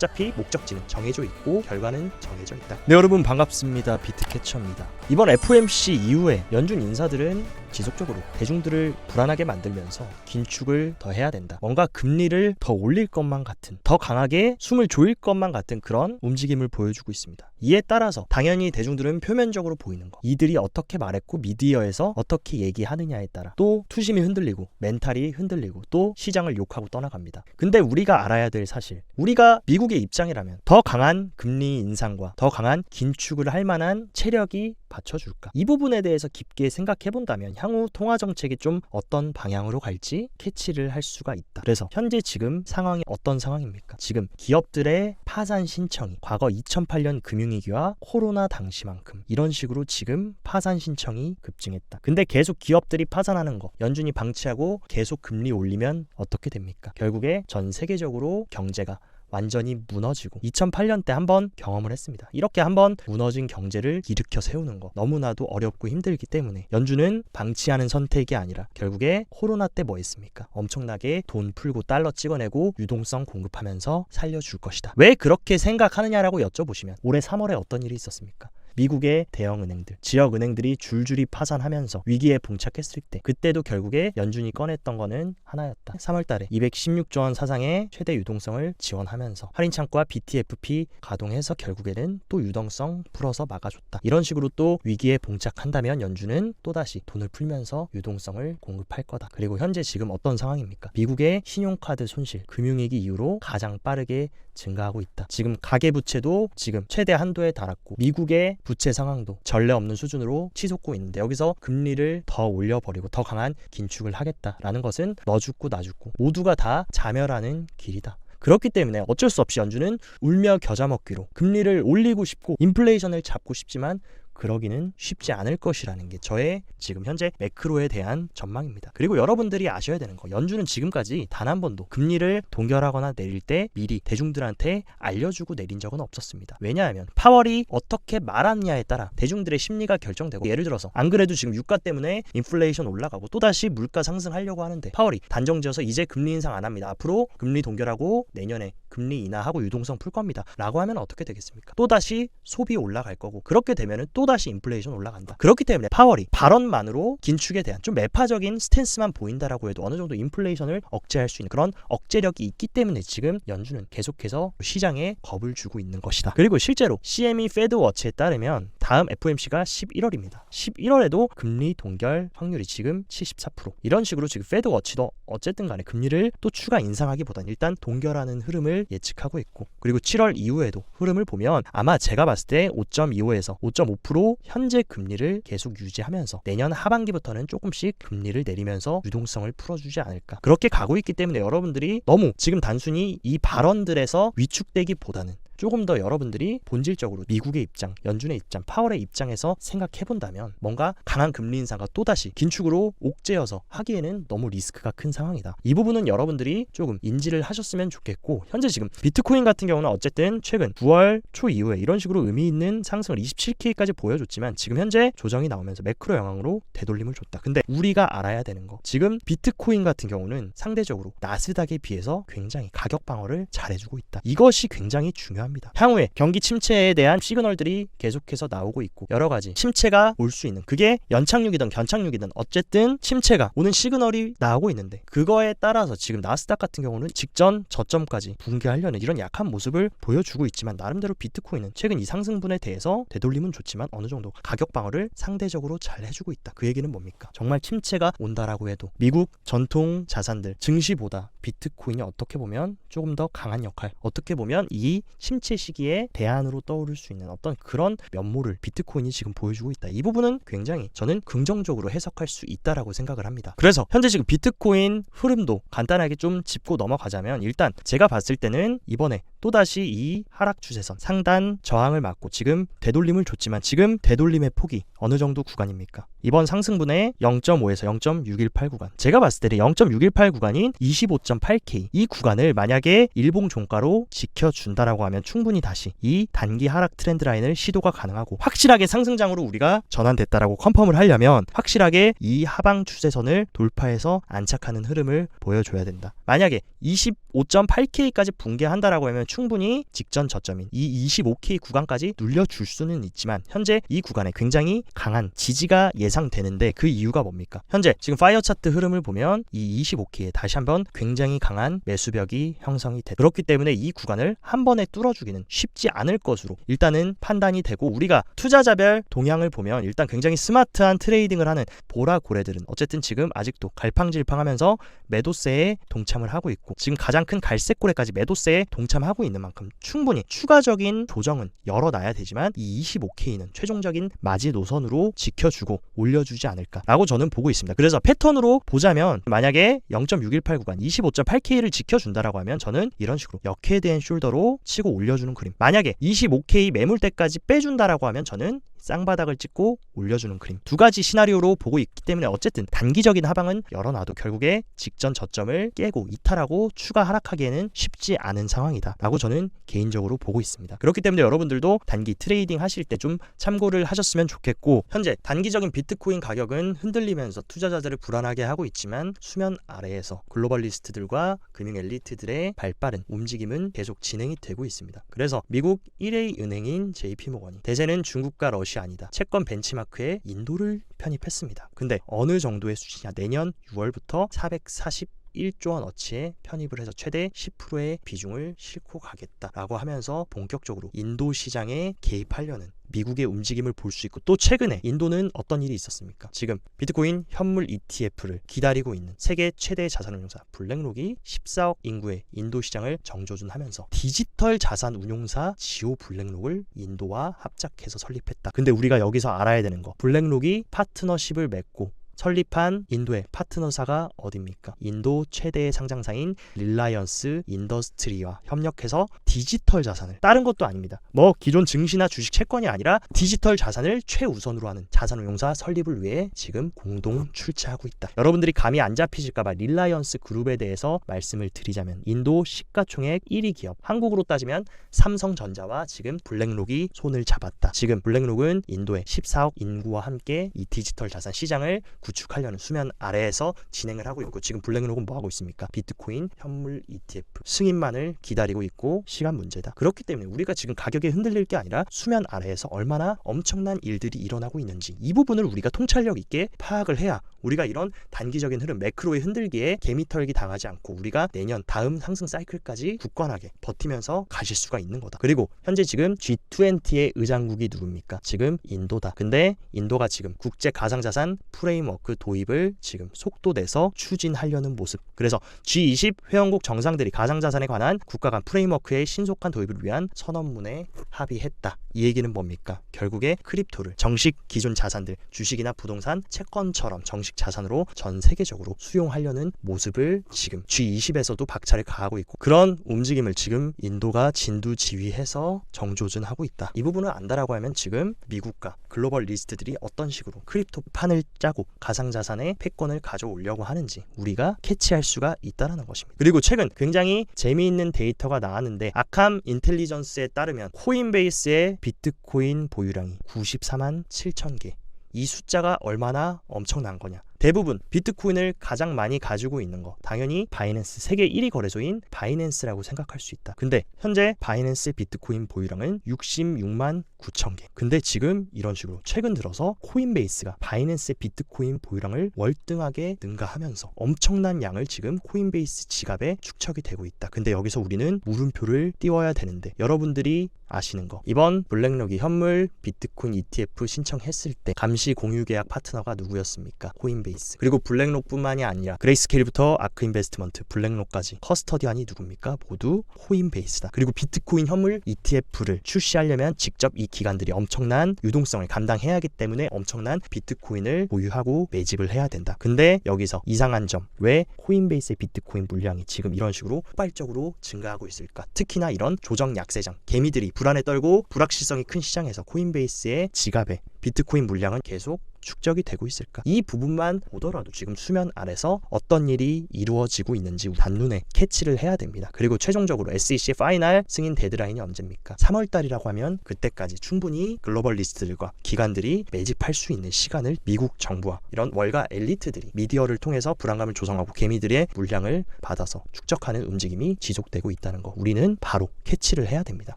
어차피 목적지는 정해져 있고 결과는 정해져 있다. 네, 여러분 반갑습니다. 비트캐쳐입니다. 이번 FOMC 이후에 연준 인사들은 지속적으로 대중들을 불안하게 만들면서 긴축을 더 해야 된다. 뭔가 금리를 더 올릴 것만 같은, 더 강하게 숨을 조일 것만 같은 그런 움직임을 보여주고 있습니다. 이에 따라서 당연히 대중들은 표면적으로 보이는 거, 이들이 어떻게 말했고 미디어에서 어떻게 얘기하느냐에 따라 또 투심이 흔들리고 멘탈이 흔들리고 또 시장을 욕하고 떠나갑니다. 근데 우리가 알아야 될 사실, 우리가 미국의 입장이라면 더 강한 금리 인상과 더 강한 긴축을 할 만한 체력이 받쳐줄까? 이 부분에 대해서 깊게 생각해 본다면 향후 통화 정책이 좀 어떤 방향으로 갈지 캐치를 할 수가 있다. 그래서 현재 지금 상황이 어떤 상황입니까? 지금 기업들의 파산 신청이 과거 2008년 금융위기와 코로나 당시만큼 이런 식으로 지금 파산 신청이 급증했다. 근데 계속 기업들이 파산하는 거 연준이 방치하고 계속 금리 올리면 어떻게 됩니까? 결국에 전 세계적으로 경제가 완전히 무너지고 2008년 때 한번 경험을 했습니다. 이렇게 한번 무너진 경제를 일으켜 세우는 거 너무나도 어렵고 힘들기 때문에 연준은 방치하는 선택이 아니라 결국에 코로나 때 뭐 했습니까? 엄청나게 돈 풀고 달러 찍어내고 유동성 공급하면서 살려줄 것이다. 왜 그렇게 생각하느냐라고 여쭤보시면 올해 3월에 어떤 일이 있었습니까? 미국의 대형 은행들, 지역 은행들이 줄줄이 파산하면서 위기에 봉착했을 때 그때도 결국에 연준이 꺼냈던 거는 하나였다. 3월 달에 216조 원 사상의 최대 유동성을 지원하면서 할인 창구와 BTFP 가동해서 결국에는 또 유동성 풀어서 막아줬다. 이런 식으로 또 위기에 봉착한다면 연준은 또다시 돈을 풀면서 유동성을 공급할 거다. 그리고 현재 지금 어떤 상황입니까? 미국의 신용카드 손실, 금융위기 이후로 가장 빠르게 증가하고 있다. 지금 가계부채도 지금 최대 한도에 달았고 미국의 부채 상황도 전례 없는 수준으로 치솟고 있는데 여기서 금리를 더 올려버리고 더 강한 긴축을 하겠다라는 것은 너 죽고 나 죽고 모두가 다 자멸하는 길이다. 그렇기 때문에 어쩔 수 없이 연준은 울며 겨자 먹기로 금리를 올리고 싶고 인플레이션을 잡고 싶지만 그러기는 쉽지 않을 것이라는 게 저의 지금 현재 매크로에 대한 전망입니다. 그리고 여러분들이 아셔야 되는 거, 연준은 지금까지 단 한 번도 금리를 동결하거나 내릴 때 미리 대중들한테 알려주고 내린 적은 없었습니다. 왜냐하면 파월이 어떻게 말하느냐에 따라 대중들의 심리가 결정되고, 예를 들어서 안 그래도 지금 유가 때문에 인플레이션 올라가고 또다시 물가 상승하려고 하는데 파월이 단정지어서 이제 금리 인상 안 합니다. 앞으로 금리 동결하고 내년에 금리 인하하고 유동성 풀 겁니다. 라고 하면 어떻게 되겠습니까? 또다시 소비 올라갈 거고, 그렇게 되면은 또다시 인플레이션 올라간다. 그렇기 때문에 파월이 발언만으로 긴축에 대한 좀 매파적인 스탠스만 보인다라고 해도 어느 정도 인플레이션을 억제할 수 있는 그런 억제력이 있기 때문에 지금 연준은 계속해서 시장에 겁을 주고 있는 것이다. 그리고 실제로 CME 페드 워치에 따르면 다음 FOMC가 11월입니다. 11월에도 금리 동결 확률이 지금 74%. 이런 식으로 지금 페드 워치도 어쨌든 간에 금리를 또 추가 인상하기보다는 일단 동결하는 흐름을 예측하고 있고, 그리고 7월 이후에도 흐름을 보면 아마 제가 봤을 때 5.25에서 5.5% 현재 금리를 계속 유지하면서 내년 하반기부터는 조금씩 금리를 내리면서 유동성을 풀어주지 않을까, 그렇게 가고 있기 때문에 여러분들이 너무 지금 단순히 이 발언들에서 위축되기보다는 조금 더 여러분들이 본질적으로 미국의 입장, 연준의 입장, 파월의 입장에서 생각해본다면 뭔가 강한 금리 인상과 또다시 긴축으로 옥죄어서 하기에는 너무 리스크가 큰 상황이다. 이 부분은 여러분들이 조금 인지를 하셨으면 좋겠고, 현재 지금 비트코인 같은 경우는 어쨌든 최근 9월 초 이후에 이런 식으로 의미 있는 상승을 27K까지 보여줬지만 지금 현재 조정이 나오면서 매크로 영향으로 되돌림을 줬다. 근데 우리가 알아야 되는 거, 지금 비트코인 같은 경우는 상대적으로 나스닥에 비해서 굉장히 가격 방어를 잘해주고 있다. 이것이 굉장히 중요합니다. 향후에 경기 침체에 대한 시그널들이 계속해서 나오고 있고 여러 가지 침체가 올 수 있는, 그게 연착륙이든 견착륙이든 어쨌든 침체가 오는 시그널이 나오고 있는데 그거에 따라서 지금 나스닥 같은 경우는 직전 저점까지 붕괴하려는 이런 약한 모습을 보여주고 있지만 나름대로 비트코인은 최근 이 상승분에 대해서 되돌림은 좋지만 어느 정도 가격 방어를 상대적으로 잘 해주고 있다. 그 얘기는 뭡니까? 정말 침체가 온다라고 해도 미국 전통 자산들 증시보다 비트코인이 어떻게 보면 조금 더 강한 역할, 어떻게 보면 이 침체 시기에 대안으로 떠오를 수 있는 어떤 그런 면모를 비트코인이 지금 보여주고 있다. 이 부분은 굉장히 저는 긍정적으로 해석할 수 있다라고 생각을 합니다. 그래서 현재 지금 비트코인 흐름도 간단하게 좀 짚고 넘어가자면, 일단 제가 봤을 때는 이번에 또다시 이 하락 추세선 상단 저항을 맞고 지금 되돌림을 줬지만 지금 되돌림의 폭이 어느 정도 구간입니까? 이번 상승분의 0.5에서 0.618 구간, 제가 봤을 때는 0.618 구간인 25.8K 이 구간을 만약에 일봉 종가로 지켜준다라고 하면 충분히 다시 이 단기 하락 트렌드 라인을 시도가 가능하고, 확실하게 상승장으로 우리가 전환됐다라고 컨펌을 하려면 확실하게 이 하방 추세선을 돌파해서 안착하는 흐름을 보여줘야 된다. 만약에 25.8K까지 붕괴한다라고 하면 충분히 직전 저점인 이 25K 구간까지 눌려줄 수는 있지만 현재 이 구간에 굉장히 강한 지지가 예상되는데 그 이유가 뭡니까? 현재 지금 파이어 차트 흐름을 보면 이 25K에 다시 한번 굉장히 강한 매수벽이 형성이 됐다. 그렇기 때문에 이 구간을 한 번에 뚫어주기는 쉽지 않을 것으로 일단은 판단이 되고, 우리가 투자자별 동향을 보면 일단 굉장히 스마트한 트레이딩을 하는 보라 고래들은 어쨌든 지금 아직도 갈팡질팡하면서 매도세에 동참을 하고 있고, 지금 가장 큰 갈색 고래까지 매도세에 동참하고 있는 만큼 충분히 추가적인 조정은 열어놔야 되지만 이 25K는 최종적인 마지노선으로 지켜주고 올려주지 않을까라고 저는 보고 있습니다. 그래서 패턴으로 보자면 만약에 0.618 구간 25.8K를 지켜준다라고 하면 저는 이런 식으로 역헤드앤 숄더로 치고 올려주는 그림, 만약에 25K 매물대까지 빼준다라고 하면 저는 쌍바닥을 찍고 올려주는 그림, 두 가지 시나리오로 보고 있기 때문에 어쨌든 단기적인 하방은 열어놔도 결국에 직전 저점을 깨고 이탈하고 추가 하락하기에는 쉽지 않은 상황이다 라고 저는 개인적으로 보고 있습니다. 그렇기 때문에 여러분들도 단기 트레이딩 하실 때 좀 참고를 하셨으면 좋겠고, 현재 단기적인 비트코인 가격은 흔들리면서 투자자들을 불안하게 하고 있지만 수면 아래에서 글로벌리스트들과 금융 엘리트들의 발빠른 움직임은 계속 진행이 되고 있습니다. 그래서 미국 1회 은행인 JP모건이 대세는 중국과 러시아 아니다, 채권 벤치마크에 인도를 편입했습니다. 근데 어느 정도의 수치냐? 내년 6월부터 441조 원어치의 편입을 해서 최대 10%의 비중을 싣고 가겠다라고 하면서 본격적으로 인도 시장에 개입하려는 미국의 움직임을 볼 수 있고, 또 최근에 인도는 어떤 일이 있었습니까? 지금 비트코인 현물 ETF를 기다리고 있는 세계 최대 자산운용사 블랙록이 14억 인구의 인도 시장을 정조준하면서 디지털 자산 운용사 지오 블랙록을 인도와 합작해서 설립했다. 근데 우리가 여기서 알아야 되는 거, 블랙록이 파트너십을 맺고 설립한 인도의 파트너사가 어딥니까? 인도 최대의 상장사인 릴라이언스 인더스트리와 협력해서 디지털 자산을, 다른 것도 아닙니다. 뭐 기존 증시나 주식 채권이 아니라 디지털 자산을 최우선으로 하는 자산운용사 설립을 위해 지금 공동 출자하고 있다. 여러분들이 감이 안 잡히실까봐 릴라이언스 그룹에 대해서 말씀을 드리자면, 인도 시가총액 1위 기업, 한국으로 따지면 삼성전자와 지금 블랙록이 손을 잡았다. 지금 블랙록은 인도의 14억 인구와 함께 이 디지털 자산 시장을 구축하려는 수면 아래에서 진행을 하고 있고, 지금 블랙록은 뭐 하고 있습니까? 비트코인 현물 ETF 승인만을 기다리고 있고 시간 문제다. 그렇기 때문에 우리가 지금 가격에 흔들릴 게 아니라 수면 아래에서 얼마나 엄청난 일들이 일어나고 있는지, 이 부분을 우리가 통찰력 있게 파악을 해야 우리가 이런 단기적인 흐름, 매크로의 흔들기에 개미털기 당하지 않고 우리가 내년 다음 상승 사이클까지 굳건하게 버티면서 가실 수가 있는 거다. 그리고 현재 지금 G20의 의장국이 누굽니까? 지금 인도다. 근데 인도가 지금 국제 가상자산 프레임워크 도입을 지금 속도내서 추진하려는 모습. 그래서 G20 회원국 정상들이 가상자산에 관한 국가 간 프레임워크의 신속한 도입을 위한 선언문에 합의했다. 이 얘기는 뭡니까? 결국에 크립토를 정식 기존 자산들, 주식이나 부동산, 채권처럼 정식 자산으로 전 세계적으로 수용하려는 모습을 지금 G20에서도 박차를 가하고 있고, 그런 움직임을 지금 인도가 진두지휘해서 정조준하고 있다. 이 부분을 안다라고 하면 지금 미국과 글로벌 리스트들이 어떤 식으로 크립토 판을 짜고 가상자산의 패권을 가져오려고 하는지 우리가 캐치할 수가 있다는 것입니다. 그리고 최근 굉장히 재미있는 데이터가 나왔는데, 아캄 인텔리전스에 따르면 코인베이스의 비트코인 보유량이 94만 7천 개. 이 숫자가 얼마나 엄청난 거냐. 대부분 비트코인을 가장 많이 가지고 있는 거 당연히 바이낸스, 세계 1위 거래소인 바이낸스라고 생각할 수 있다. 근데 현재 바이낸스 비트코인 보유량은 66만 9천 개. 근데 지금 이런 식으로 최근 들어서 코인베이스가 바이낸스 비트코인 보유량을 월등하게 능가하면서 엄청난 양을 지금 코인베이스 지갑에 축적이 되고 있다. 근데 여기서 우리는 물음표를 띄워야 되는데, 여러분들이 아시는 거, 이번 블랙록이 현물 비트코인 ETF 신청했을 때 감시 공유 계약 파트너가 누구였습니까? 코인베이스. 그리고 블랙록뿐만이 아니라 그레이스케일부터 아크 인베스트먼트, 블랙록까지 커스터디안이 누굽니까? 모두 코인베이스다. 그리고 비트코인 현물 ETF를 출시하려면 직접 이 기관들이 엄청난 유동성을 감당해야 하기 때문에 엄청난 비트코인을 보유하고 매집을 해야 된다. 근데 여기서 이상한 점, 왜 코인베이스의 비트코인 물량이 지금 이런 식으로 폭발적으로 증가하고 있을까? 특히나 이런 조정 약세장, 개미들이 불안에 떨고 불확실성이 큰 시장에서 코인베이스의 지갑에 비트코인 물량은 계속 축적이 되고 있을까? 이 부분만 보더라도 지금 수면 아래서 어떤 일이 이루어지고 있는지 한눈에 캐치를 해야 됩니다. 그리고 최종적으로 SEC 파이널 승인 데드라인이 언제입니까? 3월달이라고 하면 그때까지 충분히 글로벌 리스트들과 기관들이 매집할 수 있는 시간을 미국 정부와 이런 월가 엘리트들이 미디어를 통해서 불안감을 조성하고 개미들의 물량을 받아서 축적하는 움직임이 지속되고 있다는 거 우리는 바로 캐치를 해야 됩니다.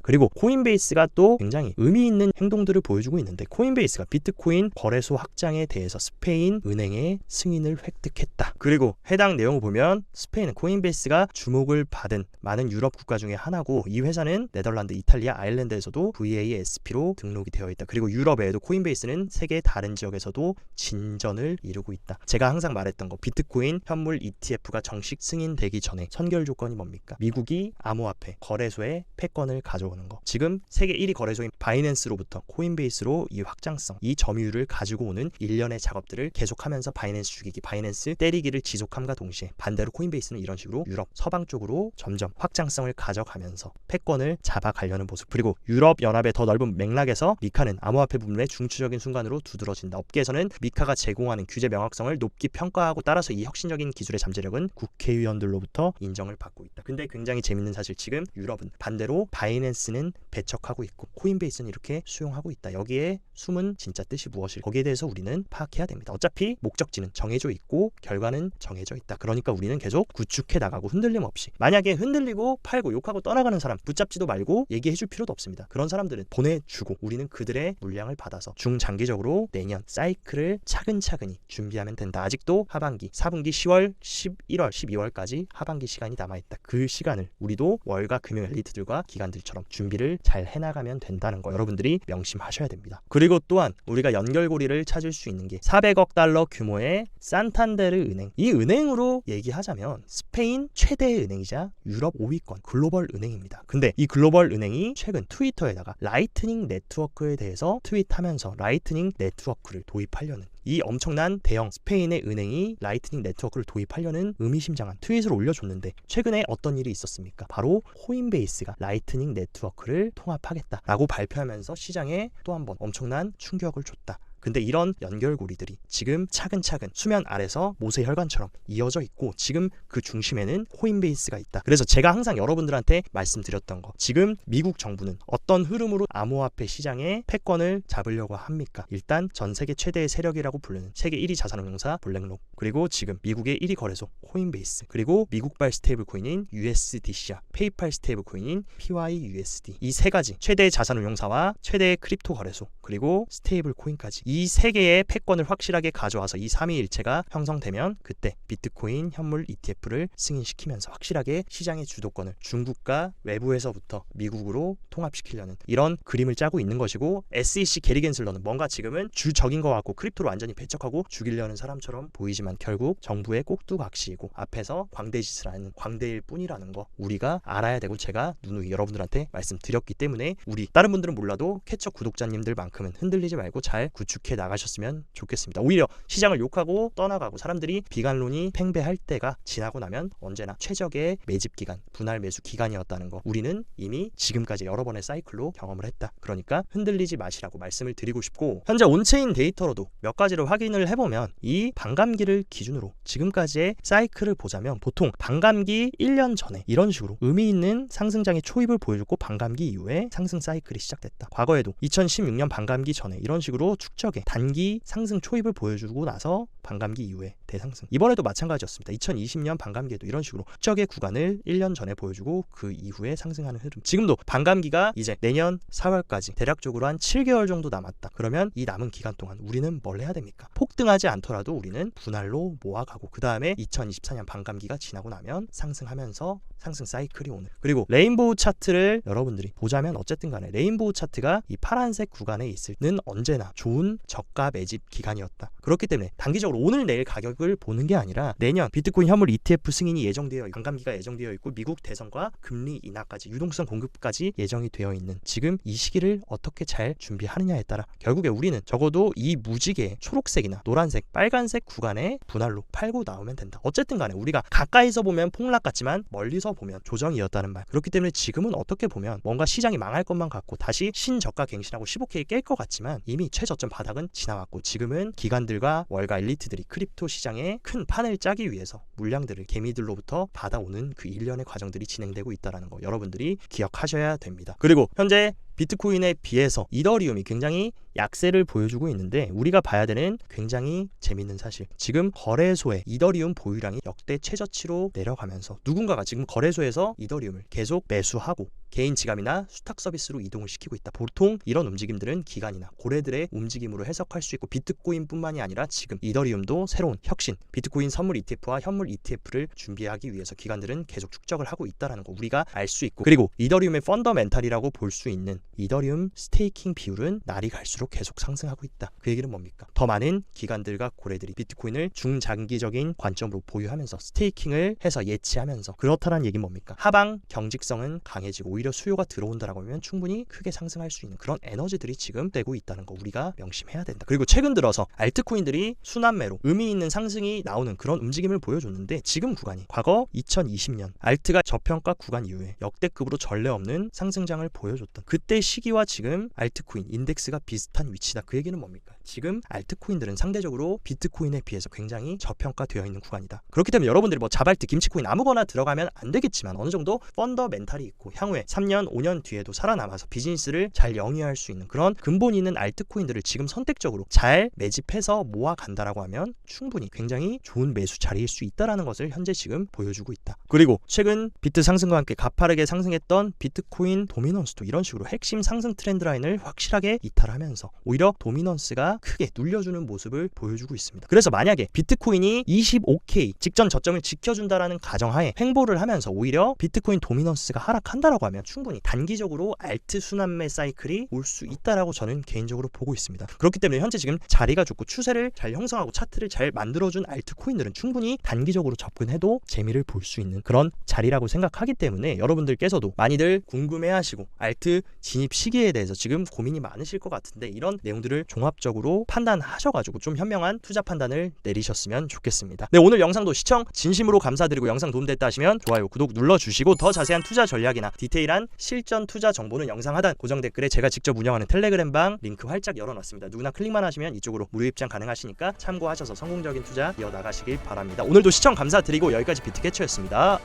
그리고 코인베이스가 또 굉장히 의미 있는 행동들을 보여주고 있는데, 코인베이스가 비트코인 거래소 확장에 대해서 스페인 은행의 승인을 획득했다. 그리고 해당 내용을 보면 스페인은 코인베이스가 주목을 받은 많은 유럽 국가 중에 하나고, 이 회사는 네덜란드, 이탈리아, 아일랜드에서도 VASP로 등록이 되어 있다. 그리고 유럽 외에도 코인베이스는 세계 다른 지역에서도 진전을 이루고 있다. 제가 항상 말했던 거, 비트코인 현물 ETF가 정식 승인되기 전에 선결 조건이 뭡니까? 미국이 암호화폐 거래소에 패권을 가져오는 거. 지금 세계 1위 거래소인 바이낸스로부터 코인베이스로 이 확장성, 이 점유율을 가지고 오는 일련의 작업들을 계속하면서 바이낸스 죽이기, 바이낸스 때리기를 지속함과 동시에 반대로 코인베이스는 이런 식으로 유럽 서방 쪽으로 점점 확장성을 가져가면서 패권을 잡아가려는 모습. 그리고 유럽 연합의 더 넓은 맥락에서 미카는 암호화폐 부분의 중추적인 순간으로 두드러진다. 업계에서는 미카가 제공하는 규제 명확성을 높게 평가하고, 따라서 이 혁신적인 기술의 잠재력은 국회의원들로부터 인정을 받고 있다. 근데 굉장히 재밌는 사실, 지금 유럽은 반대로 바이낸스는 배척하고 있고 코인베이스는 이렇게 수용하고 있다. 여기에 숨은 진짜 뜻이 무엇일까? 거기에 대해서 우리는 파악해야 됩니다. 어차피 목적지는 정해져 있고 결과는 정해져 있다. 그러니까 우리는 계속 구축해 나가고 흔들림 없이, 만약에 흔들리고 팔고 욕하고 떠나가는 사람 붙잡지도 말고 얘기해 줄 필요도 없습니다. 그런 사람들은 보내주고 우리는 그들의 물량을 받아서 중장기적으로 내년 사이클을 차근차근히 준비하면 된다. 아직도 하반기 4분기 10월, 11월, 12월까지 하반기 시간이 남아있다. 그 시간을 우리도 월가 금융 엘리트들과 기관들처럼 준비를 잘 해나가면 된다는 거 여러분들이 명심하셔야 됩니다. 그리고 또한 우리가 연결고리를 찾을 수 있는 게 400억 달러 규모의 산탄데르 은행. 이 은행으로 얘기하자면 스페인 최대의 은행이자 유럽 5위권 글로벌 은행입니다. 근데 이 글로벌 은행이 최근 트위터에다가 라이트닝 네트워크에 대해서 트윗하면서 라이트닝 네트워크를 도입하려는, 이 엄청난 대형 스페인의 은행이 라이트닝 네트워크를 도입하려는 의미심장한 트윗을 올려줬는데, 최근에 어떤 일이 있었습니까? 바로 코인베이스가 라이트닝 네트워크를 통합하겠다라고 발표하면서 시장에 또 한 번 엄청난 충격을 줬다. 근데 이런 연결고리들이 지금 차근차근 수면 아래서 모세혈관처럼 이어져 있고, 지금 그 중심에는 코인베이스가 있다. 그래서 제가 항상 여러분들한테 말씀드렸던 거, 지금 미국 정부는 어떤 흐름으로 암호화폐 시장에 패권을 잡으려고 합니까? 일단 전 세계 최대의 세력이라고 부르는 세계 1위 자산운용사 블랙록, 그리고 지금 미국의 1위 거래소 코인베이스, 그리고 미국발 스테이블 코인인 USDC와 페이팔 스테이블 코인인 PYUSD, 이 세 가지 최대의 자산운용사와 최대의 크립토 거래소, 그리고 스테이블 코인까지, 이 세 개의 패권을 확실하게 가져와서 이 삼위일체가 형성되면 그때 비트코인 현물 ETF를 승인시키면서 확실하게 시장의 주도권을 중국과 외부에서부터 미국으로 통합시키려는 이런 그림을 짜고 있는 것이고, SEC 게리 겐슬러는 뭔가 지금은 주적인 것 같고 크립토를 완전히 배척하고 죽이려는 사람처럼 보이지만 결국 정부의 꼭두각시이고 앞에서 광대짓을 하는 광대일 뿐이라는 거 우리가 알아야 되고, 제가 누누이 여러분들한테 말씀드렸기 때문에 우리 다른 분들은 몰라도 캐쳐 구독자님들만큼은 흔들리지 말고 잘 구축해 나가셨으면 좋겠습니다. 오히려 시장을 욕하고 떠나가고 사람들이 비관론이 팽배할 때가 지나고 나면 언제나 최적의 매집 기간, 분할 매수 기간이었다는 거 우리는 이미 지금까지 여러 번의 사이클로 경험을 했다. 그러니까 흔들리지 마시라고 말씀을 드리고 싶고, 현재 온체인 데이터로도 몇 가지를 확인을 해보면 이 반감기를 기준으로 지금까지의 사이클을 보자면 보통 반감기 1년 전에 이런 식으로 의미 있는 상승장의 초입을 보여줬고 반감기 이후에 상승 사이클이 시작됐다. 과거에도 2016년 반감기 전에 이런 식으로 축적의 단기 상승 초입을 보여주고 나서 반감기 이후에 대상승. 이번에도 마찬가지였습니다. 2020년 반감기에도 이런 식으로 축적의 구간을 1년 전에 보여주고 그 이후에 상승하는 흐름. 지금도 반감기가 이제 내년 4월까지 대략적으로 한 7개월 정도 남았다. 그러면 이 남은 기간 동안 우리는 뭘 해야 됩니까? 폭등하지 않더라도 우리는 분할로 모아가고, 그 다음에 2024년 반감기가 지나고 나면 상승하면서 상승 사이클이 오는. 그리고 레인보우 차트를 여러분들이 보자면 어쨌든 간에 레인보우 차트가 이 파란색 구간에 있을는 언제나 좋은 저가 매집 기간이었다. 그렇기 때문에 단기적으로 오늘 내일 가격을 보는 게 아니라 내년 비트코인 현물 ETF 승인이 예정되어 있고 반감기가 예정되어 있고 미국 대선과 금리 인하까지 유동성 공급까지 예정이 되어 있는 지금 이 시기를 어떻게 잘 준비하느냐에 따라 결국에 우리는 적어도 이 무지개 초록색이나 노란색, 빨간색 구간에 분할로 팔고 나오면 된다. 어쨌든 간에 우리가 가까이서 보면 폭락 같지만 멀리서 보면 조정이었다는 말. 그렇기 때문에 지금은 어떻게 보면 뭔가 시장이 망할 것만 같고 다시 신저가 갱신하고 15K 깰 것 같지만 이미 최저점 받은 바닥은 지나왔고 지금은 기관들과 월가 엘리트들이 크립토 시장에 큰 판을 짜기 위해서 물량들을 개미들로부터 받아오는 그 일련의 과정들이 진행되고 있다는 거 여러분들이 기억하셔야 됩니다. 그리고 현재 비트코인에 비해서 이더리움이 굉장히 약세를 보여주고 있는데 우리가 봐야 되는 굉장히 재밌는 사실, 지금 거래소의 이더리움 보유량이 역대 최저치로 내려가면서 누군가가 지금 거래소에서 이더리움을 계속 매수하고 개인 지갑이나 수탁 서비스로 이동을 시키고 있다. 보통 이런 움직임들은 기관이나 고래들의 움직임으로 해석할 수 있고 비트코인뿐만이 아니라 지금 이더리움도 새로운 혁신 비트코인 선물 ETF와 현물 ETF를 준비하기 위해서 기관들은 계속 축적을 하고 있다는 거 우리가 알 수 있고, 그리고 이더리움의 펀더멘탈이라고 볼 수 있는 이더리움 스테이킹 비율은 날이 갈수록 계속 상승하고 있다. 그 얘기는 뭡니까? 더 많은 기관들과 고래들이 비트코인을 중장기적인 관점으로 보유하면서 스테이킹을 해서 예치하면서, 그렇다는 얘기는 뭡니까? 하방 경직성은 강해지고 오히려 수요가 들어온다라고 하면 충분히 크게 상승할 수 있는 그런 에너지들이 지금 되고 있다는 거 우리가 명심해야 된다. 그리고 최근 들어서 알트코인들이 순환매로 의미 있는 상승이 나오는 그런 움직임을 보여줬는데 지금 구간이 과거 2020년 알트가 저평가 구간 이후에 역대급으로 전례 없는 상승장을 보여줬던 그때 시기와 지금 알트코인 인덱스가 비슷한 위치다. 그 얘기는 뭡니까? 지금 알트코인들은 상대적으로 비트코인에 비해서 굉장히 저평가되어 있는 구간이다. 그렇기 때문에 여러분들이 뭐 자발트, 김치코인 아무거나 들어가면 안 되겠지만 어느 정도 펀더멘탈이 있고 향후에 3년, 5년 뒤에도 살아남아서 비즈니스를 잘 영위할 수 있는 그런 근본 있는 알트코인들을 지금 선택적으로 잘 매집해서 모아간다라고 하면 충분히 굉장히 좋은 매수 자리일 수 있다는 것을 현재 지금 보여주고 있다. 그리고 최근 비트 상승과 함께 가파르게 상승했던 비트코인 도미넌스도 이런 식으로 핵심 상승 트렌드 라인을 확실하게 이탈하면서 오히려 도미넌스가 크게 눌려주는 모습을 보여주고 있습니다. 그래서 만약에 비트코인이 25K 직전 저점을 지켜준다라는 가정하에 횡보를 하면서 오히려 비트코인 도미넌스가 하락한다라고 하면 충분히 단기적으로 알트 순환매 사이클이 올 수 있다라고 저는 개인적으로 보고 있습니다. 그렇기 때문에 현재 지금 자리가 좋고 추세를 잘 형성하고 차트를 잘 만들어준 알트코인들은 충분히 단기적으로 접근해도 재미를 볼 수 있는 그런 자리라고 생각하기 때문에 여러분들께서도 많이들 궁금해하시고 알트 진입 시기에 대해서 지금 고민이 많으실 것 같은데 이런 내용들을 종합적으로 판단하셔가지고 좀 현명한 투자 판단을 내리셨으면 좋겠습니다. 네, 오늘 영상도 시청 진심으로 감사드리고 영상 도움됐다 하시면 좋아요, 구독 눌러주시고 더 자세한 투자 전략이나 디테일한 실전 투자 정보는 영상 하단 고정 댓글에 제가 직접 운영하는 텔레그램방 링크 활짝 열어놨습니다. 누구나 클릭만 하시면 이쪽으로 무료 입장 가능하시니까 참고하셔서 성공적인 투자 이어나가시길 바랍니다. 오늘도 시청 감사드리고 여기까지 비트캐쳐였습니다.